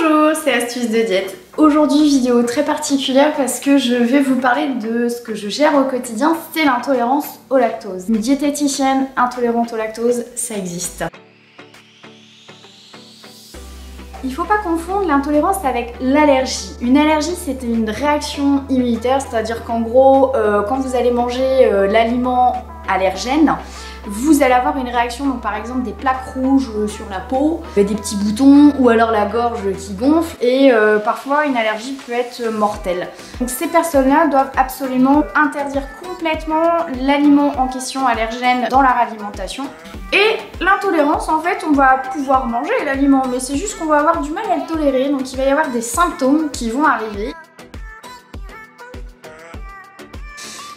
Bonjour, c'est Astuces de Diète. Aujourd'hui, vidéo très particulière parce que je vais vous parler de ce que je gère au quotidien, c'est l'intolérance au lactose. Une diététicienne intolérante au lactose, ça existe. Il ne faut pas confondre l'intolérance avec l'allergie. Une allergie, c'est une réaction immunitaire, c'est-à-dire qu'en gros, quand vous allez manger l'aliment allergène, vous allez avoir une réaction, donc par exemple des plaques rouges sur la peau, des petits boutons ou alors la gorge qui gonfle et parfois une allergie peut être mortelle. Donc ces personnes-là doivent absolument interdire complètement l'aliment en question allergène dans leur alimentation. Et l'intolérance, en fait, on va pouvoir manger l'aliment, mais c'est juste qu'on va avoir du mal à le tolérer, donc il va y avoir des symptômes qui vont arriver.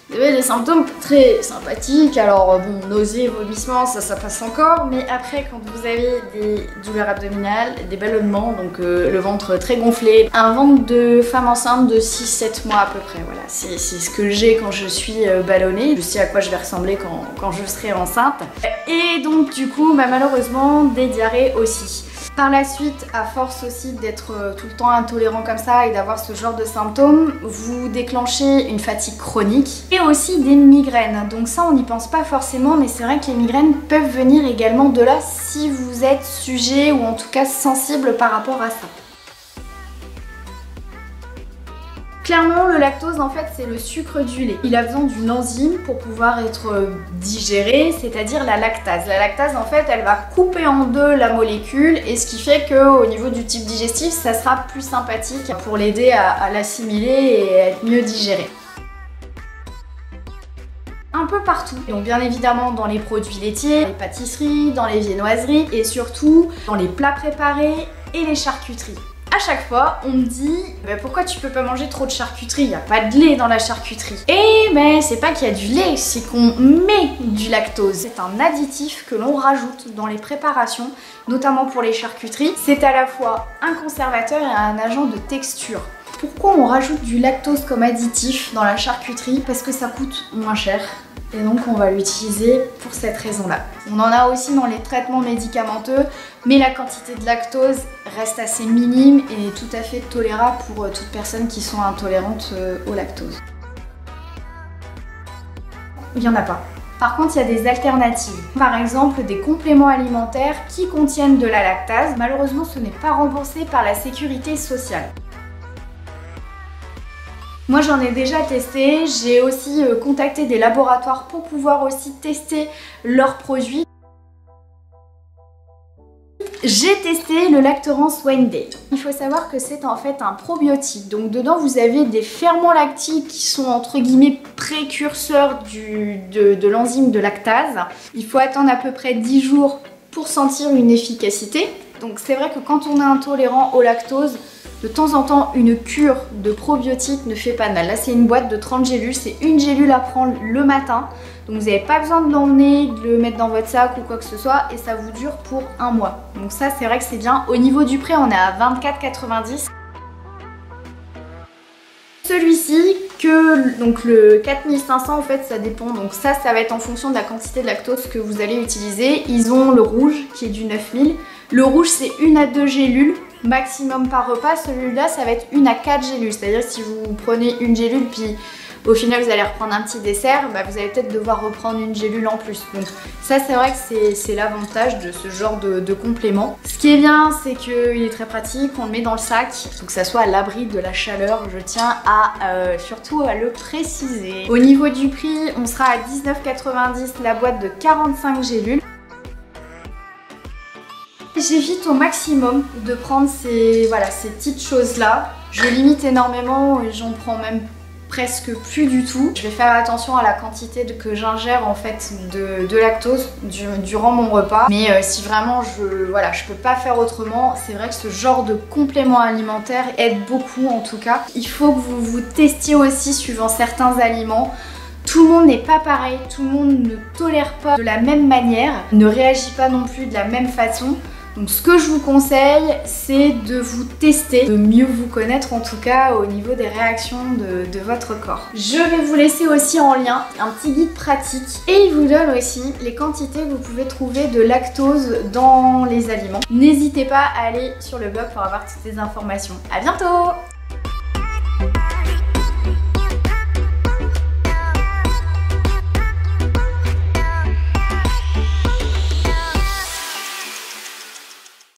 Vous avez des symptômes très sympathiques, alors bon, nausées, vomissements, ça passe encore, mais après quand vous avez des douleurs abdominales, des ballonnements, donc le ventre très gonflé, un ventre de femme enceinte de 6-7 mois à peu près, voilà, c'est ce que j'ai quand je suis ballonnée, je sais à quoi je vais ressembler quand je serai enceinte, et donc du coup, malheureusement, des diarrhées aussi. Par la suite, à force aussi d'être tout le temps intolérant comme ça et d'avoir ce genre de symptômes, vous déclenchez une fatigue chronique et aussi des migraines. Donc ça, on n'y pense pas forcément, mais c'est vrai que les migraines peuvent venir également de là si vous êtes sujet ou en tout cas sensible par rapport à ça. Clairement, le lactose, en fait, c'est le sucre du lait. Il a besoin d'une enzyme pour pouvoir être digéré, c'est-à-dire la lactase. La lactase, en fait, elle va couper en deux la molécule et ce qui fait qu'au niveau du type digestif, ça sera plus sympathique pour l'aider à l'assimiler et à être mieux digéré. Un peu partout, donc bien évidemment dans les produits laitiers, les pâtisseries, dans les viennoiseries et surtout dans les plats préparés et les charcuteries. À chaque fois, on me dit pourquoi tu peux pas manger trop de charcuterie, il n'y a pas de lait dans la charcuterie. Et c'est pas qu'il y a du lait, c'est qu'on met du lactose. C'est un additif que l'on rajoute dans les préparations, notamment pour les charcuteries. C'est à la fois un conservateur et un agent de texture. Pourquoi on rajoute du lactose comme additif dans la charcuterie? Parce que ça coûte moins cher. Et donc on va l'utiliser pour cette raison-là. On en a aussi dans les traitements médicamenteux, mais la quantité de lactose reste assez minime et tout à fait tolérable pour toutes personnes qui sont intolérantes au lactose. Il n'y en a pas. Par contre, il y a des alternatives. Par exemple, des compléments alimentaires qui contiennent de la lactase. Malheureusement, ce n'est pas remboursé par la sécurité sociale. Moi j'en ai déjà testé, j'ai aussi contacté des laboratoires pour pouvoir aussi tester leurs produits. J'ai testé le Lactorance One Day. Il faut savoir que c'est en fait un probiotique, donc dedans vous avez des ferments lactiques qui sont entre guillemets précurseurs de l'enzyme de lactase. Il faut attendre à peu près 10 jours pour sentir une efficacité. Donc c'est vrai que quand on est intolérant au lactose, de temps en temps, une cure de probiotiques ne fait pas de mal. Là, c'est une boîte de 30 gélules. C'est une gélule à prendre le matin. Donc, vous n'avez pas besoin de l'emmener, de le mettre dans votre sac ou quoi que ce soit. Et ça vous dure pour un mois. Donc ça, c'est vrai que c'est bien. Au niveau du prix, on est à 24,90 €. Celui-ci, donc le 4500 en fait, ça dépend. Donc ça va être en fonction de la quantité de lactose que vous allez utiliser. Ils ont le rouge qui est du 9000. Le rouge, c'est 1 à 2 gélules. Maximum par repas. Celui-là, ça va être 1 à 4 gélules. C'est-à-dire si vous prenez une gélule puis au final vous allez reprendre un petit dessert, vous allez peut-être devoir reprendre une gélule en plus. Donc ça, c'est vrai que c'est l'avantage de ce genre de complément. Ce qui est bien, c'est qu'il est très pratique, on le met dans le sac, pour que ça soit à l'abri de la chaleur. Je tiens à surtout à le préciser. Au niveau du prix, on sera à 19,90 € la boîte de 45 gélules. J'évite au maximum de prendre ces petites choses-là. Je limite énormément et j'en prends même presque plus du tout. Je vais faire attention à la quantité que j'ingère en fait de lactose durant mon repas. Mais si vraiment je peux pas faire autrement, c'est vrai que ce genre de complément alimentaire aide beaucoup en tout cas. Il faut que vous vous testiez aussi suivant certains aliments. Tout le monde n'est pas pareil, tout le monde ne tolère pas de la même manière, ne réagit pas non plus de la même façon. Donc ce que je vous conseille, c'est de vous tester, de mieux vous connaître en tout cas au niveau des réactions de votre corps. Je vais vous laisser aussi en lien un petit guide pratique et il vous donne aussi les quantités que vous pouvez trouver de lactose dans les aliments. N'hésitez pas à aller sur le blog pour avoir toutes ces informations. À bientôt!